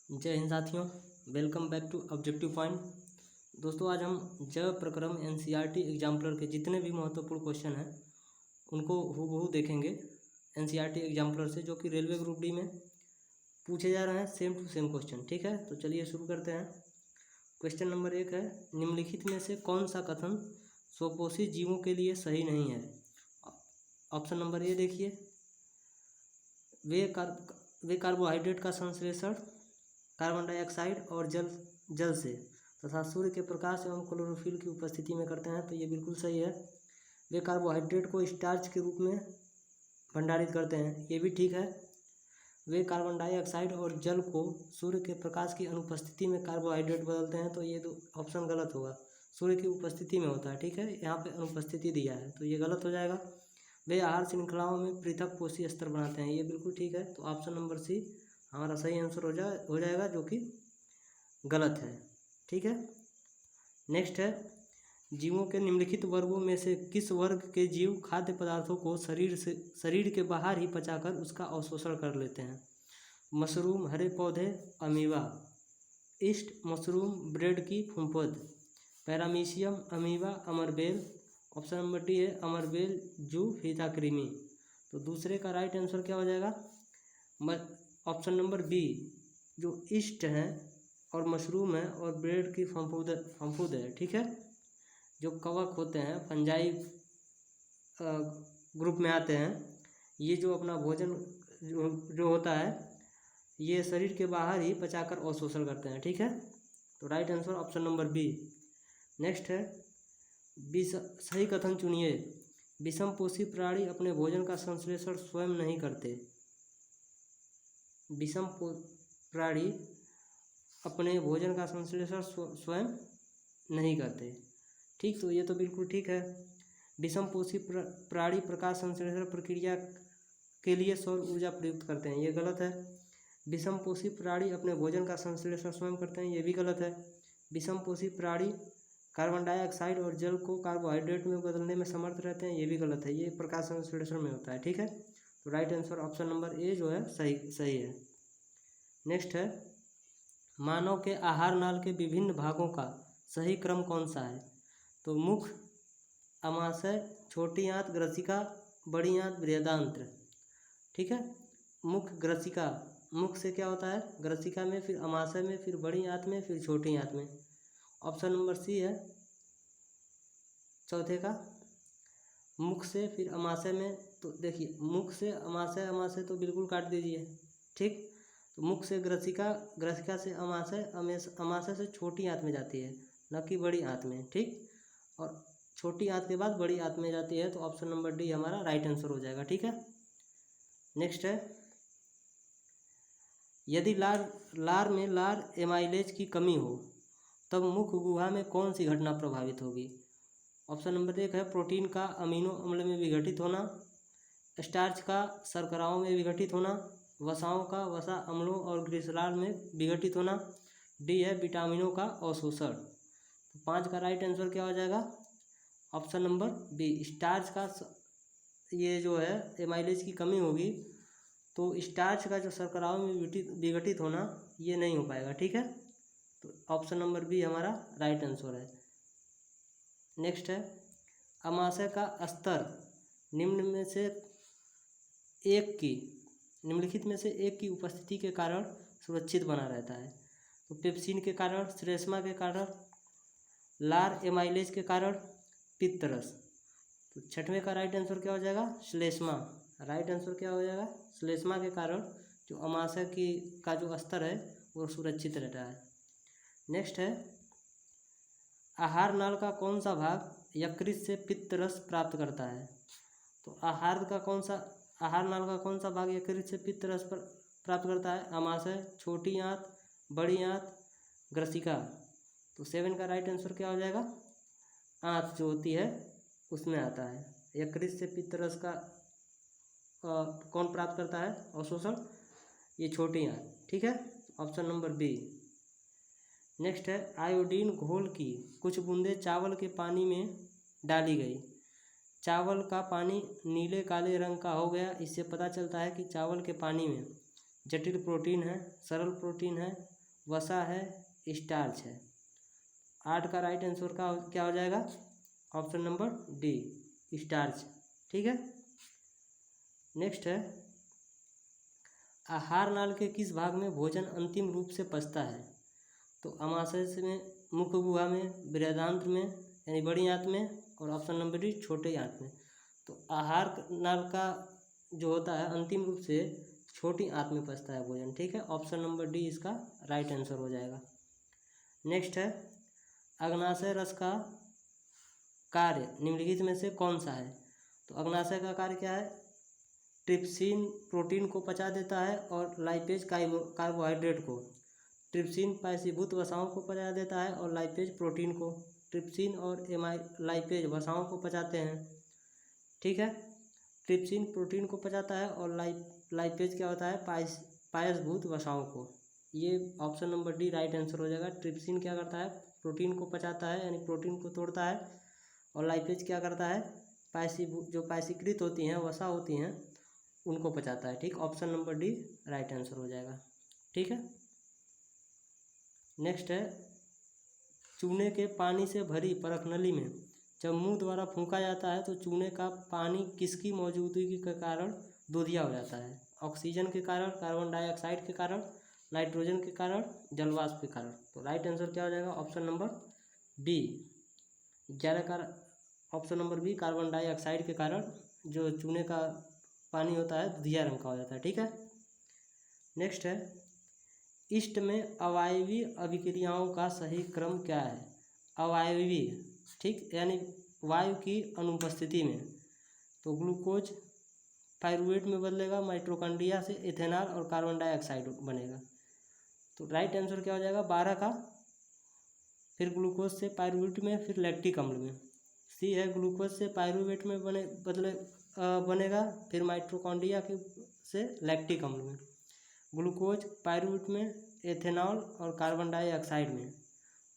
जय हिंद साथियों, welcome back to objective point. दोस्तों, आज हम जैव प्रक्रम एनसीईआरटी एग्जाम्पलर के जितने भी महत्वपूर्ण क्वेश्चन हैं उनको हूबहू देखेंगे एनसीईआरटी एग्जाम्पलर से, जो कि रेलवे ग्रुप डी में पूछे जा रहे हैं सेम टू सेम क्वेश्चन। ठीक है, तो चलिए शुरू करते हैं। क्वेश्चन नंबर 1 है, निम्नलिखित में से कौन सा कथन स्वपोषी जीवों के लिए सही नहीं है। ऑप्शन नंबर ए देखिए, वे कार्बोहाइड्रेट का संश्लेषण कार्बन डाइऑक्साइड और जल से तथा सूर्य के प्रकाश एवं क्लोरोफिल की उपस्थिति में करते हैं, तो ये बिल्कुल सही है। वे कार्बोहाइड्रेट को स्टार्च के रूप में भंडारित करते हैं, ये भी ठीक है। वे कार्बन डाइऑक्साइड और जल को सूर्य के प्रकाश की अनुपस्थिति में कार्बोहाइड्रेट बदलते हैं, तो ये तो ऑप्शन गलत होगा। सूर्य की उपस्थिति में होता है, ठीक है, यहाँ पे अनुपस्थिति दिया है तो ये गलत हो जाएगा। वे आहार श्रृंखलाओं में पृथक पोषी स्तर बनाते हैं, ये बिल्कुल ठीक है। तो ऑप्शन नंबर सी हमारा सही आंसर हो जाएगा, जो कि गलत है। ठीक है, नेक्स्ट है, जीवों के निम्नलिखित वर्गों में से किस वर्ग के जीव खाद्य पदार्थों को शरीर के बाहर ही पचाकर उसका अवशोषण कर लेते हैं। मशरूम, हरे पौधे, अमीबा। ईस्ट मशरूम, ब्रेड की फुफुंद। पैरामीशियम, अमीबा, अमरबेल। ऑप्शन नंबर डी है अमरबेल जू फीता कृमि। तो दूसरे का राइट आंसर क्या हो जाएगा, ऑप्शन नंबर बी, जो ईस्ट है और मशरूम है और ब्रेड की फंफूद है। ठीक है, जो कवक होते हैं फंजाई ग्रुप में आते हैं, ये जो अपना भोजन जो होता है ये शरीर के बाहर ही पचाकर अवशोषण करते हैं। ठीक है, तो right answer option number B. Next है, सही कथन चुनिए। विषमपोषी प्राणी अपने भोजन का संश्लेषण स्वयं नहीं करते। विषम प्राणी अपने भोजन का संश्लेषण स्वयं नहीं करते। ठीक, तो ये तो बिल्कुल ठीक है। विषमपोषी प्राणी प्रकाश संश्लेषण प्रक्रिया के लिए सौर ऊर्जा प्रयुक्त करते हैं, ये गलत है। विषमपोषी प्राणी अपने भोजन का संश्लेषण स्वयं करते हैं, ये भी गलत है। विषमपोषी प्राणी कार्बन डाइऑक्साइड और जल को कार्बोहाइड्रेट में बदलने में समर्थ रहते हैं, ये भी गलत है, ये प्रकाश संश्लेषण में होता है। ठीक है, तो right answer option number A जो है सही है। नेक्स्ट है, मानव के आहार नाल के विभिन्न भागों का सही क्रम कौन सा है। तो मुख, अमाशय, छोटी आंत, ग्रसिका, बड़ी आंत, बृहदांत्र। ठीक है, मुख, ग्रसिका, मुख से क्या होता है ग्रसिका में, फिर अमाशय में, फिर बड़ी आंत में, फिर छोटी आंत में। ऑप्शन नंबर सी है चौथे का, मुख से फिर अमाशय में। तो देखिए, मुख से अमाशय, अमाशय तो बिल्कुल काट दीजिए। ठीक, तो मुख से ग्रसिका, ग्रसिका से अमाशय, अमाशय से छोटी आंत में जाती है, न कि बड़ी आंत में। ठीक, और छोटी आंत के बाद बड़ी आंत में जाती है, तो ऑप्शन नंबर डी हमारा राइट आंसर हो जाएगा। ठीक है, नेक्स्ट है, यदि लार में लार एमाइलेज की कमी हो तब मुख गुहा में कौन सी घटना प्रभावित होगी। ऑप्शन नंबर 1 है प्रोटीन का अमीनो अम्ल में विघटित होना, स्टार्च का शर्कराओं में विघटित होना, वसाओं का वसा अम्लों और ग्लिसरॉल में विघटित होना, डी है विटामिनों का अवशोषण। तो 5 का राइट आंसर क्या हो जाएगा, ऑप्शन नंबर बी, स्टार्च का ये जो है एमाइलेज की कमी होगी तो स्टार्च का जो शर्कराओं में विघटित होना ये नहीं हो पाएगा। ठीक है, तो ऑप्शन नंबर बी हमारा राइट आंसर है। नेक्स्ट है, अमाशय का स्तर निम्नलिखित में से एक की उपस्थिति के कारण सुरक्षित बना रहता है। तो पेप्सिन के कारण, श्लेष्मा के कारण, लार एमाइलेज के कारण, पित्तरस। तो 6वें का राइट आंसर क्या हो जाएगा, श्लेष्मा। राइट आंसर क्या हो जाएगा, श्लेष्मा के कारण जो अमाशय का जो स्तर है वो सुरक्षित रहता है। नेक्स्ट है, आहार नाल का कौन सा भाग यकृत से पित्त रस प्राप्त करता है। तो आहार नाल का कौन सा भाग यकृत से पित्त रस प्राप्त करता है, अमाशय, छोटी आंत, बड़ी आंत, ग्रसिका। तो 7 का राइट आंसर क्या हो जाएगा, आंत जो होती है उसमें आता है। यकृत से पित्त रस का कौन प्राप्त करता है अवशोषण, ये छोटी आंत। ठीक है, ऑप्शन नंबर बी। नेक्स्ट है, आयोडीन घोल की कुछ बूंदें चावल के पानी में डाली गई, चावल का पानी नीले काले रंग का हो गया। इससे पता चलता है कि चावल के पानी में जटिल प्रोटीन है, सरल प्रोटीन है, वसा है, स्टार्च है। 8 का राइट आंसर का क्या हो जाएगा? Option number D, starch. ठीक है। नेक्स्ट है, आहार नाल के किस भाग में भोजन अंतिम रूप से पचता है? तो अमाशय में, मुख्य गुहा में, बृहदांत्र में यानी बड़ी आंत में, और ऑप्शन नंबर डी छोटे आंत में। तो आहार नाल का जो होता है अंतिम रूप से छोटी आंत में पचता है भोजन। ठीक है, ऑप्शन नंबर डी इसका राइट आंसर हो जाएगा। नेक्स्ट है, अग्नाशय रस का कार्य निम्नलिखित में से कौन सा है? तो अग्नाशय का कार्य क्या है? ट्रिप्सिन प्रोटीन को पचा देता है और लाइपेज कार्बोहाइड्रेट को। ट्रिप्सिन पैसीभूत वसाओं को पचा देता है और लाइपेज प्रोटीन को। ट्रिप्सिन और लाइपेज वसाओं को पचाते हैं। ठीक है, ट्रिप्सिन प्रोटीन को पचाता है और लाइपेज क्या होता है? पायसभूत वसाओं को। ये option number D right answer हो जाएगा। ट्रिप्सिन क्या करता है? प्रोटीन को पचाता है यानी प्रोटीन को तोड़ता है, और लाइपेज क्या करता है? जो पायसीकृत होती हैं, वसा होती हैं, उनको पचाता है। ठीक, option number D right answer हो जाएगा। ठीक है। नेक्स्ट है, चूने के पानी से भरी परखनली में जब मुंह द्वारा फूंका जाता है तो चूने का पानी किसकी मौजूदगी के कारण दूधिया हो जाता है? ऑक्सीजन के कारण, कार्बन डाइऑक्साइड के कारण, नाइट्रोजन के कारण, जलवाष्प के कारण। तो राइट आंसर क्या हो जाएगा? ऑप्शन नंबर बी 11 का option number B, carbon dioxide के कारण जो चूने का पानी होता है दूधिया रंग का हो जाता है। ठीक है। नेक्स्ट है, इष्ट में अवायवीय अभिक्रियाओं का सही क्रम क्या है? अवायवीय, ठीक, यानी वायु की अनुपस्थिति में। तो ग्लूकोज पाइरूवेट में बदलेगा, माइटोकॉन्ड्रिया से इथेनॉल और कार्बन डाइऑक्साइड बनेगा। तो राइट आंसर क्या हो जाएगा? 12 का, फिर ग्लूकोज से पाइरूवेट में, फिर लैक्टिक अम्ल में। सी है, ग्लूकोज से पाइरूवेट में बनेगा, फिर माइटोकॉन्ड्रिया के से लैक्टिक अम्ल में। ग्लूकोज पाइरूवेट में, एथेनॉल और कार्बन डाइऑक्साइड में।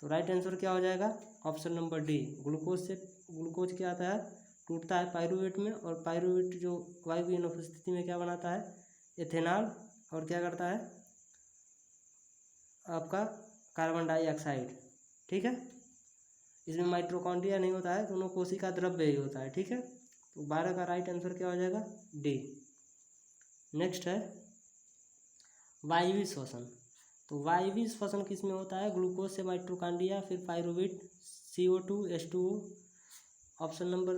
तो राइट आंसर क्या हो जाएगा? Option number D. ग्लूकोज क्या आता है? टूटता है पाइरूवेट में, और पाइरूवेट जो वायु की अनुपस्थिति में क्या बनाता है? एथेनॉल, और क्या करता है आपका? Carbon dioxide. ठीक है, इसमें माइटोकॉन्ड्रिया नहीं होता है, दोनों कोशिका द्रव्य ही होता है। ठीक है, तो 12 का राइट आंसर क्या हो जाएगा? डी। नेक्स्ट है, वायवीय श्वसन। तो वायवीय श्वसन किस में होता है? ग्लूकोज से माइटोकॉन्ड्रिया, फिर pyruvate, CO2 H2O, option number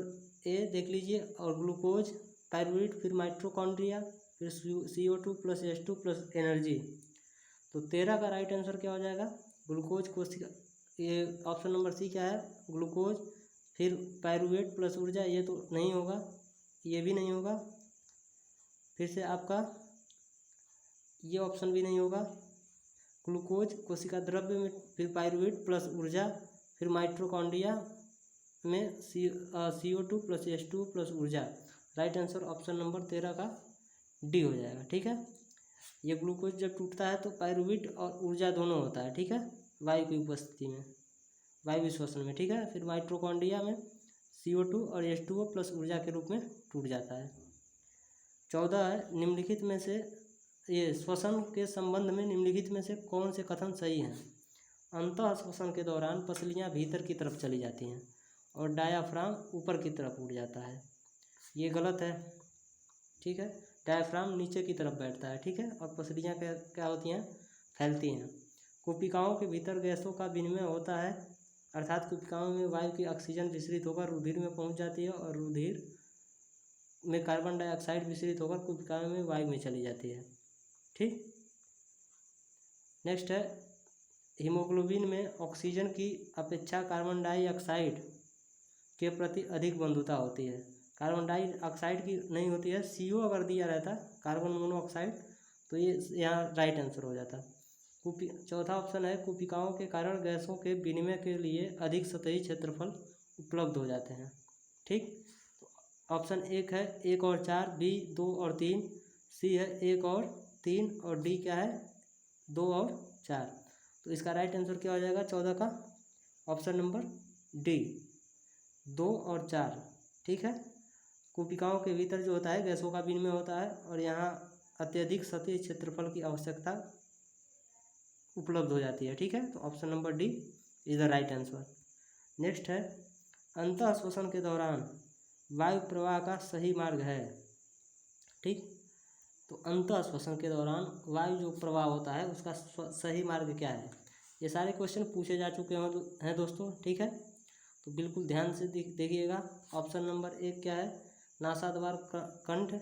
A देख लीजिए, और ग्लूकोज पाइरूवेट, फिर माइटोकॉन्ड्रिया, फिर CO2 + H2 + एनर्जी। तो 13 का राइट आंसर क्या हो जाएगा? ग्लूकोज कोशिका, ये ऑप्शन नंबर सी क्या है? ग्लूकोज, फिर पाइरूवेट प्लस ऊर्जा, ये तो नहीं होगा, ये भी नहीं होगा, फिर से आपका ये ऑप्शन भी नहीं होगा। ग्लूकोज कोशिका द्रव्य में, फिर पाइरूवेट प्लस ऊर्जा, फिर माइटोकॉन्ड्रिया में CO2 + H2O + ऊर्जा। राइट आंसर ऑप्शन नंबर 13 का डी हो जाएगा। ठीक है, ये ग्लूकोज जब टूटता है तो पाइरूवेट और ऊर्जा दोनों होता है। ठीक है, वायु की उपस्थिति में, वायु श्वसन में। ठीक है, फिर माइटोकॉन्ड्रिया में CO2 और H2O + ऊर्जा के रूप में टूट जाता है। 14 है, निम्नलिखित में से, ये श्वसन के संबंध में निम्नलिखित में से कौन से कथन सही हैं? अंतः श्वसन के दौरान पसलियाँ भीतर की तरफ चली जाती हैं और डायाफ्राम ऊपर की तरफ उठ जाता है। ये गलत है। ठीक है, डायाफ्राम नीचे की तरफ बैठता है। ठीक है, और पसलियाँ क्या होती हैं? फैलती हैं। कोशिकाओं के भीतर गैसों का विनिमय होता है, अर्थात कोशिकाओं में वायु की ऑक्सीजन विसरित होकर रुधिर में पहुंच जाती है, और रुधिर में कार्बन डाइऑक्साइड विसरित होकर कोशिकाओं में वायु में चली जाती है। ठीक, नेक्स्ट है, हीमोग्लोबिन में ऑक्सीजन की अपेक्षा कार्बन डाइऑक्साइड के प्रति अधिक बंधुता होती है। कार्बन डाइऑक्साइड की नहीं होती है। CO अगर दिया रहता कार्बन मोनोऑक्साइड, तो ये यहाँ राइट आंसर हो जाता। चौथा ऑप्शन है, कोशिकाओं के कारण गैसों के विनिमय के लिए अधिक सतही क्षेत्रफल उपलब्ध हो जाते हैं। ठीक, तो ऑप्शन 1 है 1 और 4, B 2 और 3, C है 1 और 3, और D क्या है? 2 और 4। तो इसका राइट आंसर क्या हो जाएगा 14 का? ऑप्शन नंबर डी 2 और 4। ठीक है, कोशिकाओं के भीतर जो होता है गैसों का विनिमय होता है, और यहाँ अत्यधिक सतही क्षेत्रफल की आवश्यकता उपलब्ध हो जाती है। ठीक है, तो option number D is the right answer. Next है, अंतः श्वसन के दौरान वायु प्रवाह का सही मार्ग है। ठीक, तो अंतः श्वसन के दौरान वायु जो प्रवाह होता है उसका सही मार्ग क्या है। ये सारे क्वेश्चन पूछे जा चुके हैं दोस्तों। ठीक है, तो बिल्कुल ध्यान से देखिएगा। ऑप्शन नंबर 1 क्या है, नासाद्वार कंठ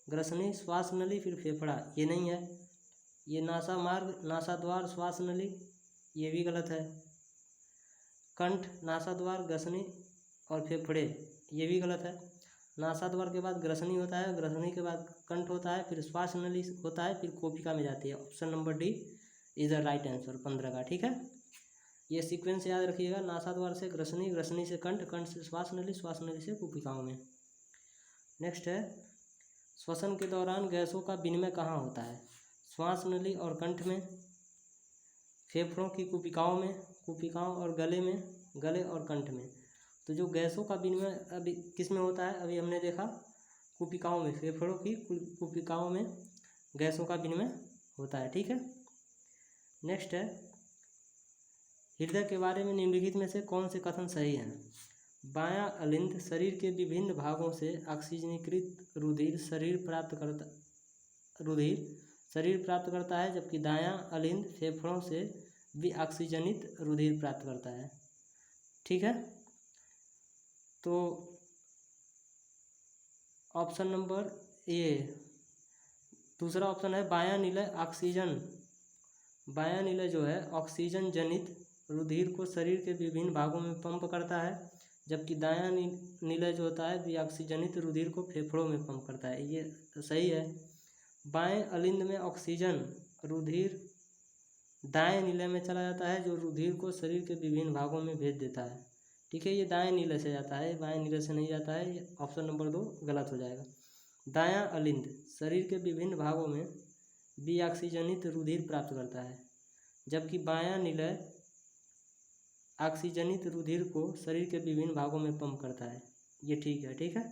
ग्रसनी श्वास नली फिर फेफड़ा, ये नहीं है। ये नासा मार्ग नासाद्वार श्वास नली, ये भी गलत है। कंठ नासाद्वार ग्रसनी और फेफड़े, ये भी गलत है। नासाद्वार के बाद ग्रसनी होता है, ग्रसनी के बाद कंठ होता है, फिर श्वास नली होता है, फिर कोशिका में जाती है। Option number D is the right answer 15 का। ठीक है, ये सीक्वेंस याद रखिएगा, नासाद्वार से ग्रसनी, ग्रसनी से कंठ, कंठ से श्वास नली, श्वास नली से कोशिकाओं में। नेक्स्ट है, श्वसन के दौरान गैसों का विनिमय कहाँ होता है। श्वास नली और कंठ में, फेफड़ों की कोशिकाओं में, कोशिकाओं और गले में, गले और कंठ में। तो जो गैसों का विनिमय अभी किस में होता है, अभी हमने देखा कोशिकाओं में, फेफड़ों की कोशिकाओं में गैसों का विनिमय होता है। ठीक है, नेक्स्ट है, हृदय के बारे में निम्नलिखित में से कौन से कथन सही हैं। बायां अलिंद शरीर के विभिन्न भागों से ऑक्सीजनीकृत रुधिर शरीर प्राप्त करता है, जबकि दायां अलिंद फेफड़ों से भी ऑक्सीजनित रुधिर प्राप्त करता है। ठीक है, तो ऑप्शन नंबर ए, दूसरा ऑप्शन है बायां निलय ऑक्सीजन, बायां निलय जो है ऑक्सीजन जनित रुधिर को शरीर के विभिन्न भागों में पंप करता है, जबकि दायां निलय जो होता है भी ऑक्सीजनित रुधिर को फेफड़ों में पंप करता है। ये सही है। बाएं अलिंद में ऑक्सीजन रुधिर दाएं निलय में चला जाता है, जो रुधिर को शरीर के विभिन्न भागों में भेज देता है। ठीक है, ये दाएं नीले से जाता है, बाएं नीले से नहीं जाता है। ये ऑप्शन नंबर 2 गलत हो जाएगा। दायां अलिंद शरीर के विभिन्न भागों में विऑक्सीजनित रुधिर प्राप्त करता है, जबकि बायां निलय ऑक्सीजनित रुधिर को शरीर के विभिन्न भागों में पंप करता है। ये ठीक है। ठीक है,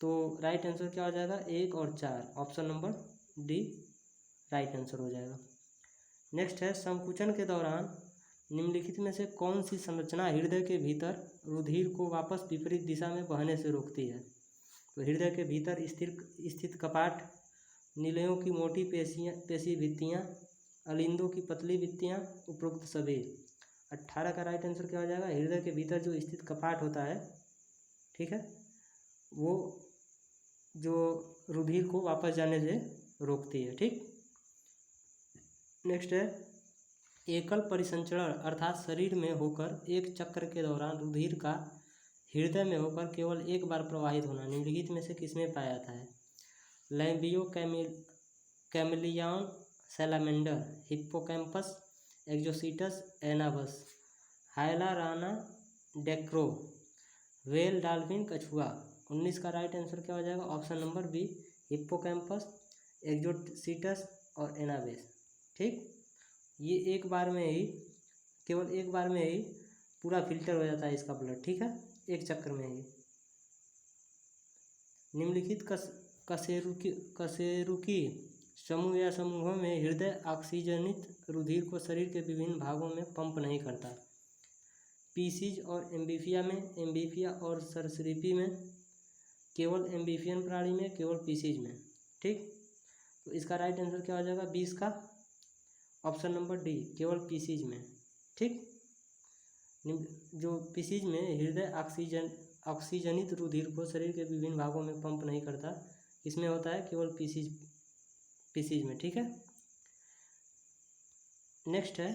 तो राइट आंसर क्या हो जाएगा, 1 और 4, option number D right answer हो जाएगा। नेक्स्ट है, संकुचन के दौरान निम्नलिखित में से कौन सी संरचना हृदय के भीतर रुधिर को वापस विपरीत दिशा में बहने से रोकती है। तो हृदय के भीतर स्थित कपाट, निलयों की मोटी पेशी भित्तियाँ, अलिंदों की पतली भित्तियाँ, उपरोक्त सभी। 18 का राइट आंसर क्या हो जाएगा, हृदय के भीतर जो स्थित कपाट होता है, ठीक है, वो जो रुधिर को वापस जाने से रोकती है। ठीक, नेक्स्ट है, एकल परिसंचरण अर्थात शरीर में होकर एक चक्र के दौरान रुधिर का हृदय में होकर केवल एक बार प्रवाहित होना निम्नलिखित में से किसमें पाया जाता है। लैम्बियो chameleon salamander, hippocampus, exocoetus anabas, hylarana डेक्रो, व्हेल, डॉल्फिन, कछुआ। 19 का राइट आंसर क्या हो जाएगा, option number B, hippocampus, exocoetus और एनाबेस। ठीक, ये एक बार में ही, केवल एक बार में ही पूरा फिल्टर हो जाता है इसका ब्लड। ठीक है, एक चक्र में ही। निम्नलिखित कशेरुकी समूह या समूहों में हृदय ऑक्सीजनित रुधिर को शरीर के विभिन्न भागों में पंप नहीं करता। पीसीज और एम्फीबिया में, एम्फीबिया और सरीसृप में, केवल एम्फीबियन प्राणी में, केवल पीसीज में। ठीक, तो इसका राइट आंसर क्या हो जाएगा, 20 का ऑप्शन नंबर डी, केवल पीसीज में। ठीक, जो पीसीज में हृदय ऑक्सीजनित रुधिर को शरीर के विभिन्न भागों में पंप नहीं करता, इसमें होता है केवल पीसीज में। ठीक है, नेक्स्ट है,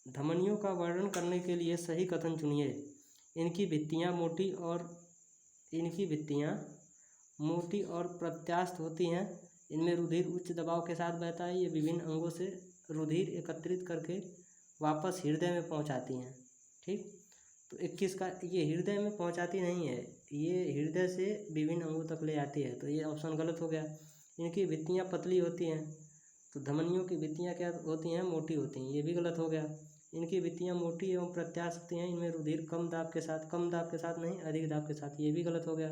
धमनियों का वर्णन करने के लिए सही कथन चुनिए। इनकी भित्तियाँ मोटी और प्रत्यास्थ होती हैं, इनमें रुधिर उच्च दबाव के साथ बहता है, ये विभिन्न अंगों से रुधिर एकत्रित करके वापस हृदय में पहुंचाती हैं। ठीक, तो 21 का, ये हृदय में पहुंचाती नहीं है, ये हृदय से विभिन्न अंगों तक ले जाती है, तो ये ऑप्शन गलत हो गया। इनकी भित्तियाँ पतली होती हैं, तो धमनियों की भित्तियाँ क्या होती हैं, मोटी होती हैं, ये भी गलत हो गया। इनकी भित्तियाँ मोटी एवं प्रत्यास्थ होती हैं, इनमें रुधिर कम दाब के साथ नहीं, अधिक दाब के साथ, ये भी गलत हो गया।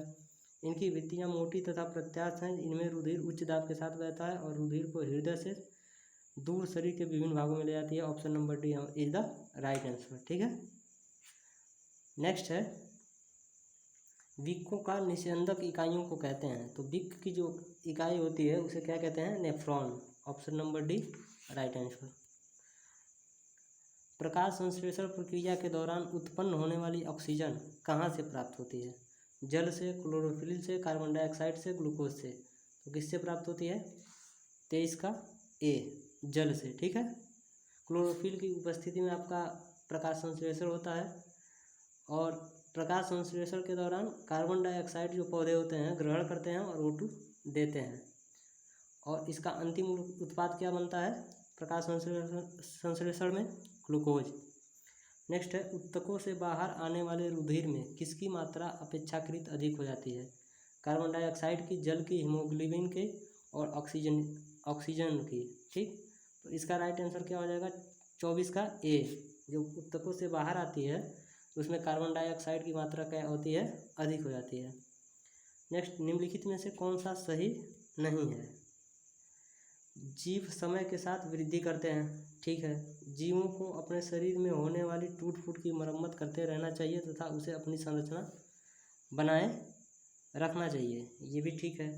इनकी भित्तियाँ मोटी तथा प्रत्यास्थ हैं। इनमें रुधिर उच्च दाब के साथ बहता है और रुधिर को हृदय से दूर शरीर के विभिन्न भागों में ले जाती है। Option number D is the right answer. ठीक है, नेक्स्ट है वृक्कों का निस्यंदक इकाइयों को कहते हैं। तो वृक्क की जो इकाई होती है उसे क्या कहते हैं? Nephron. Option number D right answer. प्रकाश संश्लेषण प्रक्रिया के दौरान उत्पन्न होने वाली ऑक्सीजन कहाँ से प्राप्त होती है? जल से, क्लोरोफिल से, कार्बन डाइऑक्साइड से, ग्लूकोज से। तो किससे प्राप्त होती है? 23 का ए, जल से। ठीक है, क्लोरोफिल की उपस्थिति में आपका प्रकाश संश्लेषण होता है और प्रकाश संश्लेषण के दौरान कार्बन डाइऑक्साइड जो पौधे होते हैं ग्रहण करते हैं और O2 देते हैं और इसका अंतिम उत्पाद क्या बनता है प्रकाश संश्लेषण में? ग्लूकोज। नेक्स्ट है उत्तकों से बाहर आने वाले रुधिर में किसकी मात्रा अपेक्षाकृत अधिक हो जाती है? कार्बन डाइऑक्साइड की, जल की, हीमोग्लोबिन के और ऑक्सीजन की। ठीक, तो इसका राइट आंसर क्या हो जाएगा? 24 का ए। जो उत्तकों से बाहर आती है उसमें कार्बन डाइऑक्साइड की मात्रा क्या होती है? अधिक हो जाती है। नेक्स्ट, निम्नलिखित में से कौन सा सही नहीं है? जीव समय के साथ वृद्धि करते हैं। ठीक है, जीवों को अपने शरीर में होने वाली टूट फूट की मरम्मत करते रहना चाहिए तथा उसे अपनी संरचना बनाए रखना चाहिए, ये भी ठीक है।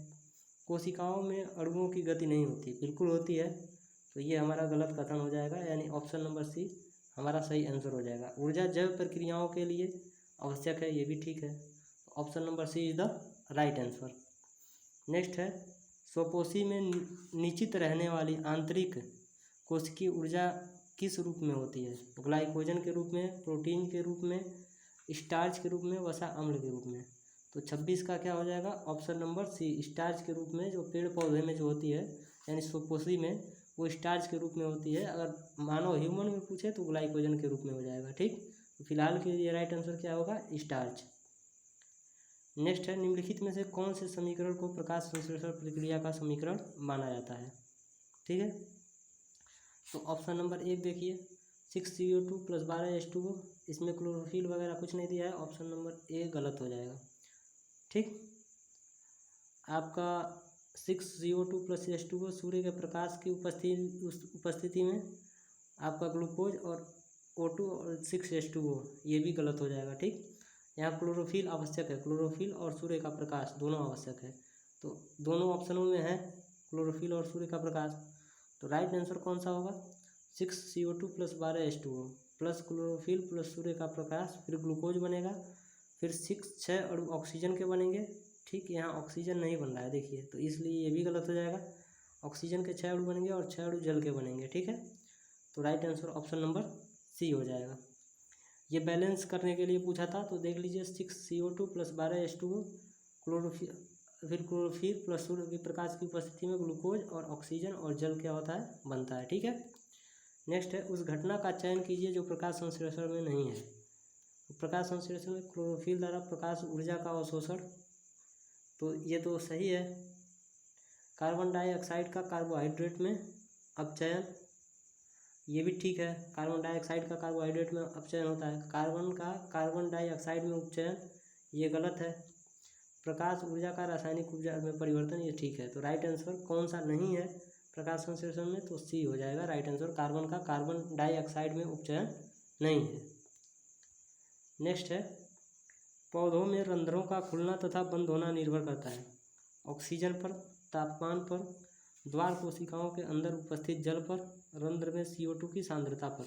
कोशिकाओं में अणुओं की गति नहीं होती, बिल्कुल होती है। तो ये हमारा गलत कथन हो जाएगा, यानी ऑप्शन नंबर सी हमारा सही आंसर हो जाएगा। ऊर्जा जैव प्रक्रियाओं के लिए आवश्यक है, ये भी ठीक है। Option number C is the right answer. Next है स्वपोषी में निश्चित रहने वाली आंतरिक कोशिकीय ऊर्जा किस रूप में होती है? ग्लाइकोजन के रूप में, प्रोटीन के रूप में, स्टार्च के रूप में, वसा अम्ल के रूप में। तो 26 का क्या हो जाएगा? ऑप्शन नंबर सी स्टार्च के रूप में। जो पेड़ पौधे में जो होती है यानी स्वपोषी में वो स्टार्च के रूप में होती है। अगर मानव ह्यूमन में पूछे तो ग्लाइकोजन के रूप में हो जाएगा। ठीक, तो फिलहाल के लिए राइट आंसर क्या होगा? स्टार्च। नेक्स्ट है निम्नलिखित में से कौन से समीकरण को प्रकाश संश्लेषण प्रक्रिया का समीकरण माना जाता है? ठीक है, तो ऑप्शन नंबर 1 देखिए 6CO2 + 12H2O। इसमें क्लोरोफिल वगैरह कुछ नहीं दिया है, ऑप्शन नंबर ए गलत हो जाएगा। ठीक, आपका 6CO2 + H2O सूर्य के प्रकाश की उपस्थिति में आपका ग्लूकोज और O2 और 6H2O ये भी गलत हो जाएगा। ठीक, यहाँ क्लोरोफिल आवश्यक है, क्लोरोफिल और सूर्य का प्रकाश दोनों आवश्यक है। तो दोनों ऑप्शनों में है क्लोरोफिल और सूर्य का प्रकाश। तो राइट आंसर कौन सा होगा? 6CO2 + 12H2O plus chlorophyll plus सूर्य का प्रकाश, फिर ग्लूकोज बनेगा, फिर 6 अणु ऑक्सीजन के बनेंगे। ठीक, यहाँ ऑक्सीजन नहीं बन रहा है देखिए, तो इसलिए ये भी गलत हो जाएगा। ऑक्सीजन के 6 अणु बनेंगे और 6 अणु जल के बनेंगे। ठीक है, तो right answer option number C हो जाएगा। ये बैलेंस करने के लिए पूछा था, तो देख लीजिए 6CO2 + 12H2O क्लोरोफिल, फिर क्लोरोफिल प्लस सूर्य के प्रकाश की उपस्थिति में ग्लूकोज और ऑक्सीजन और जल क्या होता है? बनता है। ठीक है, नेक्स्ट है उस घटना का चयन कीजिए जो प्रकाश संश्लेषण में नहीं है। प्रकाश संश्लेषण में क्लोरोफिल द्वारा प्रकाश ऊर्जा का अवशोषण, तो ये तो सही है। कार्बन डाइऑक्साइड का कार्बोहाइड्रेट में अपचयन, ये भी ठीक है। कार्बन डाइऑक्साइड का कार्बोहाइड्रेट में अपचयन होता है, कार्बन का कार्बन डाइऑक्साइड में उपचयन, ये गलत है। प्रकाश ऊर्जा का रासायनिक ऊर्जा में परिवर्तन, ये ठीक है। तो राइट आंसर कौन सा नहीं है प्रकाश संश्लेषण में? तो सी हो जाएगा राइट आंसर। कार्बन का कार्बन डाइऑक्साइड में उपचयन नहीं है। नेक्स्ट है पौधों में रंध्रों का खुलना तथा बंद होना निर्भर करता है ऑक्सीजन पर, तापमान पर, द्वार कोशिकाओं के अंदर उपस्थित जल पर, रंध्र में CO2 की सांद्रता पर।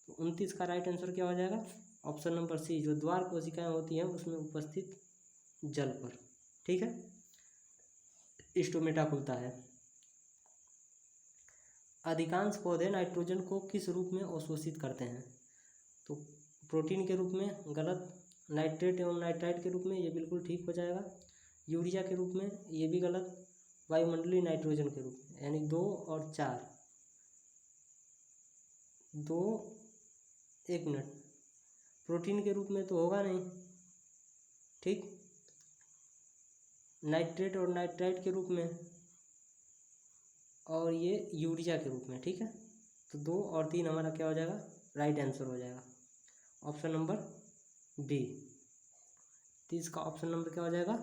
तो 29 का राइट आंसर क्या हो जाएगा? ऑप्शन नंबर सी, जो द्वार कोशिकाएं होती हैं उसमें उपस्थित जल पर। ठीक है, स्टोमेटा खुलता है। अधिकांश पौधे नाइट्रोजन को किस रूप में अवशोषित करते हैं? तो प्रोटीन के रूप में गलत, नाइट्रेट एवं नाइट्राइट के रूप में, ये बिल्कुल ठीक हो जाएगा। यूरिया के रूप में, ये भी गलत। वायुमंडलीय नाइट्रोजन के रूप में, यानी 2 और 4। 2, 1 मिनट, प्रोटीन के रूप में तो होगा नहीं। ठीक, नाइट्रेट और नाइट्राइट के रूप में, और ये यूरिया के रूप में। ठीक है, तो 2 और 3 हमारा क्या हो जाएगा? राइट आंसर हो जाएगा ऑप्शन नंबर डी। 30 का ऑप्शन नंबर क्या हो जाएगा?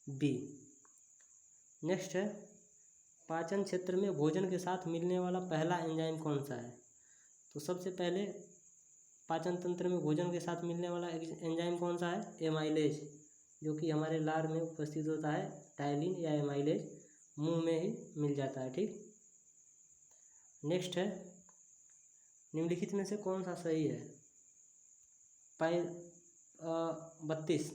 बी। नेक्स्ट है पाचन क्षेत्र में भोजन के साथ मिलने वाला पहला एंजाइम कौन सा है? तो सबसे पहले पाचन तंत्र में भोजन के साथ मिलने वाला एंजाइम कौन सा है? एमाइलेज, जो कि हमारे लार में उपस्थित होता है। टाइलिन या एमाइलेज मुंह में ही मिल जाता है। ठीक। नेक्स्ट है निम्नलिखित में से कौन सा सही है? 32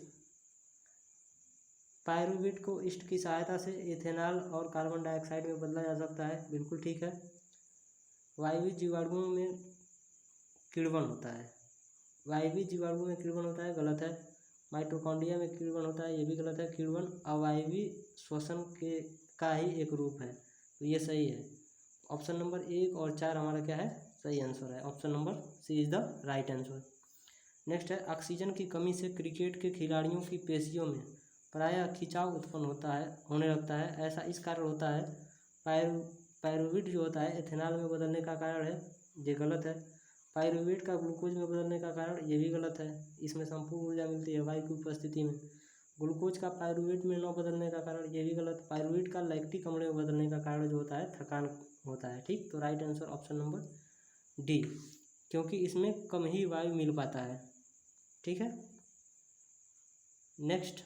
पायरुवेट को ईस्ट की सहायता से इथेनॉल और कार्बन डाइऑक्साइड में बदला जा सकता है। बिल्कुल ठीक है। वायवीय जीवाणुओं में किण्वन होता है। वायवीय जीवाणुओं में किण्वन होता है, गलत है। माइटोकॉन्ड्रिया में किण्वन होता है, ये भी गलत है। किण्वन अवायवीय श्वसन के का ही एक रूप है, तो ये सही है। ऑप्शन नंबर 1 और 4 हमारा क्या है? सही आंसर है। Option number C is the right answer. Next है ऑक्सीजन की कमी से क्रिकेट के खिलाड़ियों की पेशियों में प्रायः खिंचाव उत्पन्न होने लगता है। ऐसा इस कारण होता है पायरुवेट जो होता है इथेनॉल में बदलने का कारण है, ये गलत है। पायरुवेट का ग्लूकोज में बदलने का कारण, ये भी गलत है। इसमें संपूर्ण ऊर्जा मिलती है वायु की उपस्थिति में। ग्लूकोज का पायरुवेट में न बदलने का कारण, ये भी गलत। पायरुवेट का लैक्टिक अम्ल में बदलने का कारण जो होता है थकान होता है। ठीक। तो right answer option number D, क्योंकि इसमें कम ही वायु मिल पाता है। ठीक है। नेक्स्ट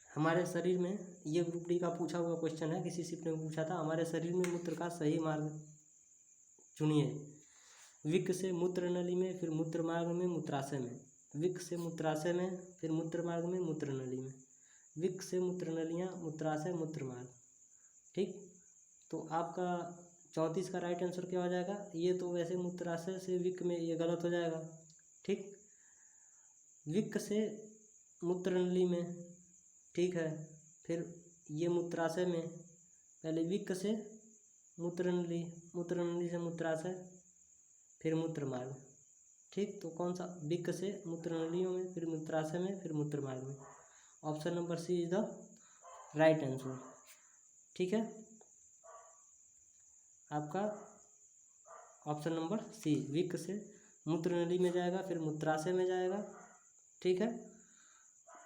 हमारे शरीर में, ये ग्रुप डी का पूछा हुआ क्वेश्चन है, किसी शिफ्ट में पूछा था। हमारे शरीर में मूत्र का सही मार्ग चुनिए। विक से मूत्र नली में, फिर मूत्र मार्ग में, मूत्राशय में। विक से मूत्राशय में, फिर मूत्र मार्ग में, मूत्र नली में। विक से मूत्र नलियाँ, मूत्राशय, मूत्र मार्ग। ठीक। तो आपका 34 का राइट आंसर क्या हो जाएगा? ये तो वैसे मूत्राशय से विक में, ये गलत हो जाएगा। ठीक। विक से मूत्र नली में, ठीक है। फिर ये मूत्राशय में, पहले विक से मूत्र नली, मूत्र नली से मूत्राशय, फिर मूत्र मार्ग। ठीक। तो कौन सा? विक से मूत्र नलियों में, फिर मूत्राशय में, फिर मूत्र मार्ग में। Option number C is the right answer. ठीक है। आपका ऑप्शन नंबर सी, विक से मूत्र नली में जाएगा, फिर मूत्राशय में जाएगा। ठीक है।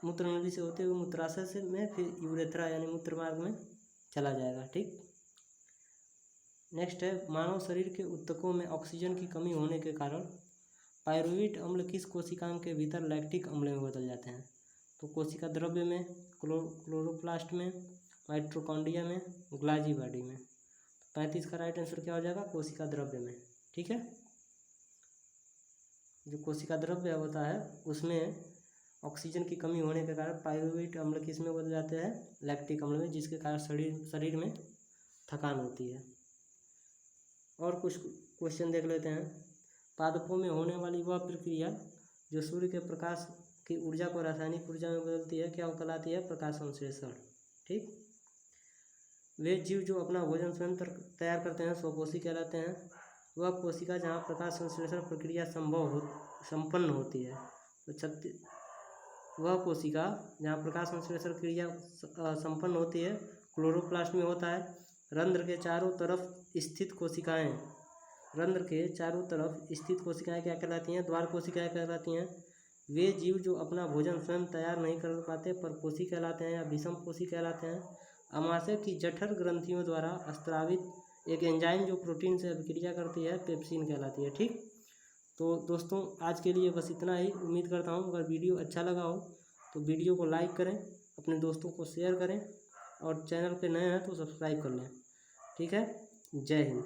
मूत्र नली से होते हुए मूत्राशय से में, फिर यूरेथ्रा यानी मूत्र मार्ग में चला जाएगा। ठीक। नेक्स्ट है मानव शरीर के ऊतकों में ऑक्सीजन की कमी होने के कारण पायरुवेट अम्ल किस कोशिकांग के भीतर लैक्टिक अम्ल में बदल जाते हैं? तो कोशिका द्रव्य में, क्लोरोप्लास्ट में, माइटोकॉन्ड्रिया में, गोल्गी बॉडी में। 35 का राइट आंसर क्या हो जाएगा? कोशिका द्रव्य में। ठीक है। जो कोशिका द्रव्य होता है उसमें ऑक्सीजन की कमी होने के कारण पायरुवेट अम्ल किस में बदल जाते हैं? लैक्टिक अम्ल में, जिसके कारण शरीर में थकान होती है। और कुछ क्वेश्चन देख लेते हैं। पादपों में होने वाली वह प्रक्रिया जो सूर्य के प्रकाश की ऊर्जा को रासायनिक ऊर्जा में बदलती है, क्या कहलाती है? प्रकाश संश्लेषण। ठीक। वे जीव जो अपना भोजन स्वयं तैयार करते हैं स्वपोषी कहलाते हैं। वह कोशिका जहाँ प्रकाश संश्लेषण प्रक्रिया संपन्न होती है, तो वह कोशिका जहाँ प्रकाश संश्लेषण क्रिया संपन्न होती है क्लोरोप्लास्ट में होता है। रंध्र के चारों तरफ स्थित कोशिकाएं, रंध्र के चारों तरफ स्थित कोशिकाएं क्या कहलाती हैं? द्वार कोशिकाएं कहलाती हैं। वे जीव जो अपना भोजन स्वयं तैयार नहीं कर पाते परपोषी कहलाते हैं या विषमपोषी कहलाते हैं। अमाशय की जठर ग्रंथियों द्वारा स्त्रावित एक एंजाइम जो प्रोटीन से अभिक्रिया करती है पेप्सिन कहलाती है। ठीक। तो दोस्तों आज के लिए बस इतना ही। उम्मीद करता हूँ अगर वीडियो अच्छा लगा हो तो वीडियो को लाइक करें, अपने दोस्तों को शेयर करें और चैनल पे नए हैं तो सब्सक्राइब कर लें। ठीक है। जय हिंद।